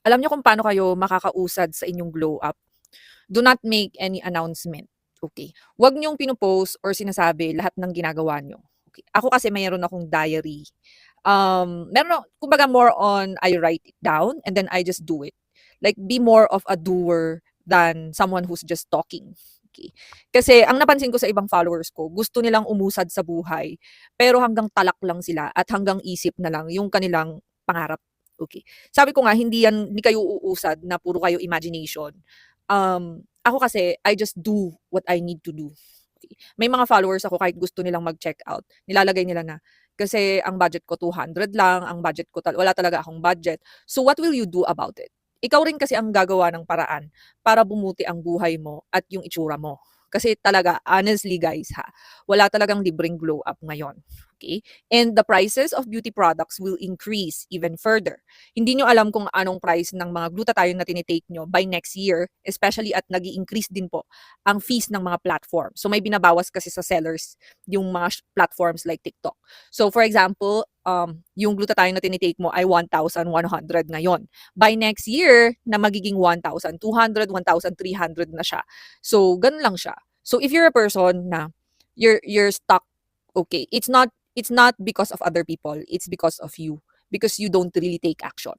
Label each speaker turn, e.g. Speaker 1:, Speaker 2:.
Speaker 1: Alam niyo kung paano kayo makakausad sa inyong glow up? Do not make any announcement, okay? Huwag niyong pino-post or sinasabi lahat ng ginagawa niyo, okey? Ako kasi mayroon akong diary. Meron kumbaga more on I write it down and then I just do it. Like be more of a doer than someone who's just talking, okey? Kasi ang napansin ko sa ibang followers ko, gusto nilang umusad sa buhay, pero hanggang talak lang sila at hanggang isip na lang yung kanilang pangarap, okey? Sabi ko nga hindi kayo uusad na puro kayo imagination. Ako kasi I just do what I need to do. Okey. May mga followers ako kahit gusto nilang mag-check out, nilalagay nila na, "Kasi ang budget ko 200 lang, ang budget ko wala talaga akong budget." So what will you do about it? Ikaw rin kasi ang gagawa ng paraan para bumuti ang buhay mo at yung itsura mo. Kasi talaga honestly guys ha, wala talagang libreng glow up ngayon, okey? And the prices of beauty products will increase even further. Hindi nyo alam kung anong price ng mga glutathione na tinitake nyo by next year, especially at nag increase din po ang fees ng mga platform. So may binabawas kasi sa sellers yung mga platforms like TikTok. So for example, yung glutathione na tinitake mo ay 1,100 ngayon. By next year, na magiging 1,200, 1,300 na siya. So ganun lang siya. So if you're a person na you're stuck, okay, it's not because of other people, it's because of you. Because you don't really take action.